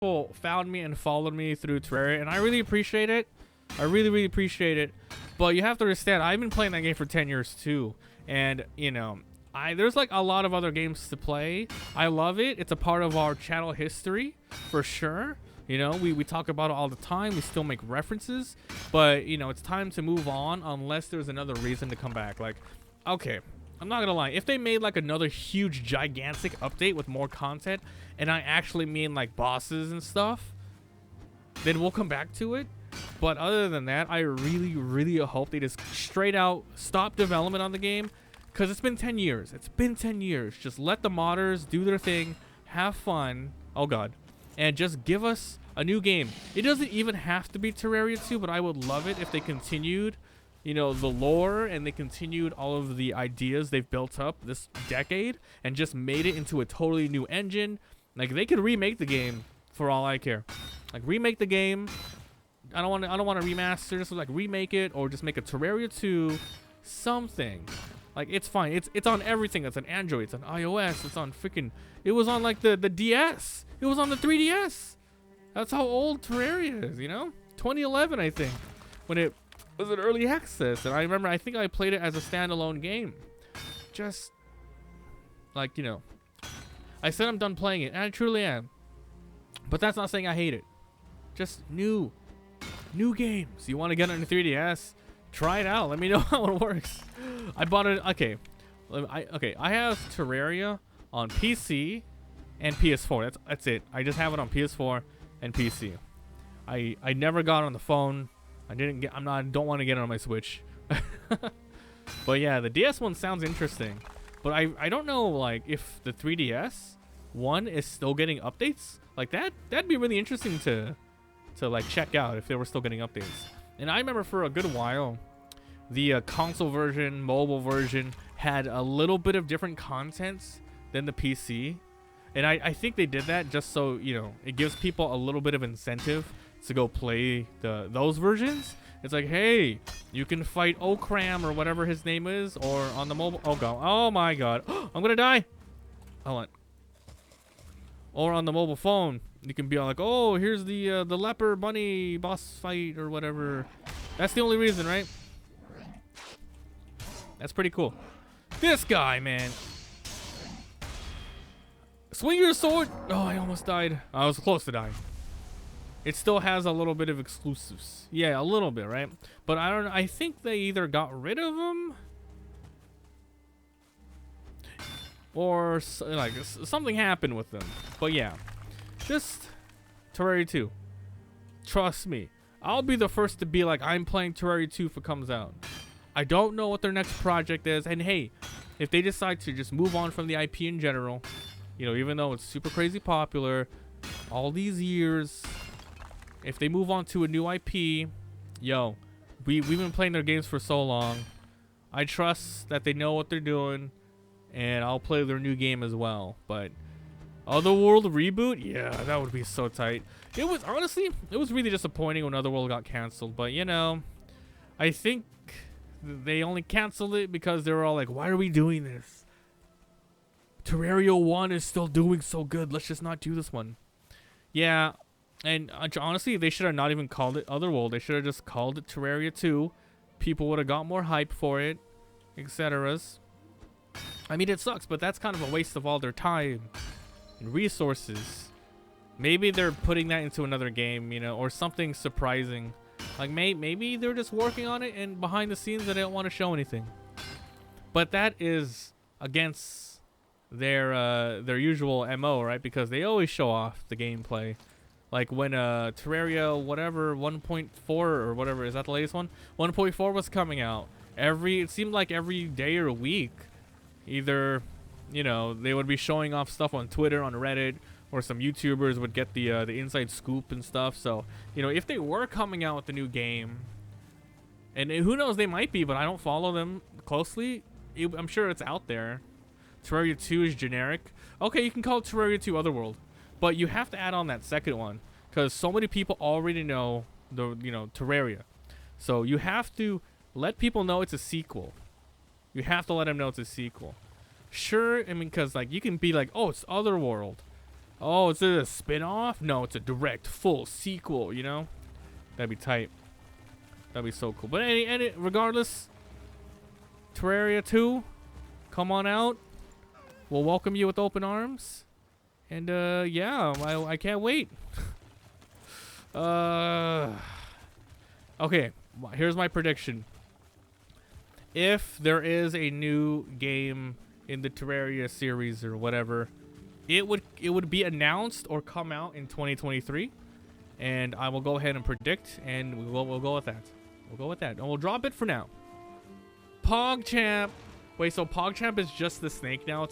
people found me and followed me through Terraria, and I really appreciate it. I really, really appreciate it. But you have to understand, I've been playing that game for 10 years too, and you know, there's like a lot of other games to play. I love it. It's a part of our channel history for sure. You know, we talk about it all the time. We still make references, but you know, it's time to move on unless there's another reason to come back. Like, okay, I'm not gonna lie, if they made like another huge gigantic update with more content, and I actually mean like bosses and stuff, then we'll come back to it. But other than that, I really, really hope they just straight out stop development on the game, because it's been 10 years. It's been 10 years. Just let the modders do their thing, have fun. Oh god. And just give us a new game. It doesn't even have to be Terraria 2, but I would love it if they continued, you know, the lore, and they continued all of the ideas they've built up this decade and just made it into a totally new engine. Like, they could remake the game for all I care. Like, remake the game. I don't want to remaster, just like remake it, or just make a Terraria 2 something. Like, it's fine. It's on everything. It's on Android, it's on iOS, it's on freaking, it was on like the DS. It was on the 3DS. That's how old Terraria is, you know? 2011, I think, when it was an early access. And I remember, I think I played it as a standalone game. Just like, you know, I said I'm done playing it, and I truly am. But that's not saying I hate it. Just new games. You want to get on the 3DS? Try it out. Let me know how it works. I bought it. Okay, I have Terraria on PC and PS4. That's it. I just have it on PS4 and PC. I never got it on the phone. I don't want to get it on my Switch. But yeah, the DS one sounds interesting. But I don't know, like, if the 3DS one is still getting updates like that. That'd be really interesting to like check out if they were still getting updates. And I remember for a good while, the console version, mobile version, had a little bit of different contents than the PC. And I think they did that just so, you know, it gives people a little bit of incentive to go play those versions. It's like, hey, you can fight Okram or whatever his name is, or on the mobile. Oh god, oh my god, I'm gonna die. Hold on. Or on the mobile phone, you can be all like, oh, here's the leper bunny boss fight or whatever. That's the only reason, right? That's pretty cool. This guy, man. Swing your sword. Oh, I almost died. I was close to dying. It still has a little bit of exclusives. Yeah, a little bit, right? But I don't know. I think they either got rid of them, or like something happened with them. But yeah, just Terraria 2. Trust me, I'll be the first to be like, I'm playing Terraria 2 if it comes out. I don't know what their next project is, and hey, if they decide to just move on from the IP in general, you know, even though it's super crazy popular, all these years, if they move on to a new IP, yo, we've been playing their games for so long. I trust that they know what they're doing, and I'll play their new game as well. But Otherworld reboot, yeah, that would be so tight. It was, honestly, it was really disappointing when Otherworld got canceled. But you know, I think they only canceled it because they were all like, why are we doing this? Terraria 1 is still doing so good. Let's just not do this one. Yeah, and honestly, they should have not even called it Otherworld. They should have just called it Terraria 2. People would have got more hype for it, etc. I mean, it sucks, but that's kind of a waste of all their time and resources. Maybe they're putting that into another game, you know, or something surprising. Like, maybe they're just working on it, and behind the scenes they don't want to show anything. But that is against their usual MO, right? Because they always show off the gameplay. Like when Terraria whatever 1.4 or whatever, is that the latest one? 1.4 was coming out. It seemed like every day or week, either, you know, they would be showing off stuff on Twitter, on Reddit, or some YouTubers would get the inside scoop and stuff. So, you know, if they were coming out with a new game, and who knows, they might be, but I don't follow them closely. I'm sure it's out there. Terraria 2 is generic. Okay, you can call it Terraria 2 Otherworld, but you have to add on that second one because so many people already know Terraria. So you have to let people know it's a sequel. You have to let them know it's a sequel. Sure, I mean, because like you can be like, oh, it's Otherworld, Oh, is it a spin-off? No, it's a direct full sequel, you know? That'd be tight. That'd be so cool. But regardless, Terraria 2, come on out. We'll welcome you with open arms. And yeah, I can't wait. Okay, here's my prediction. If there is a new game in the Terraria series or whatever, it would be announced or come out in 2023, and I will go ahead and predict, and we'll go with that. We'll go with that, and we'll drop it for now. PogChamp. Wait, so PogChamp is just the snake now? It's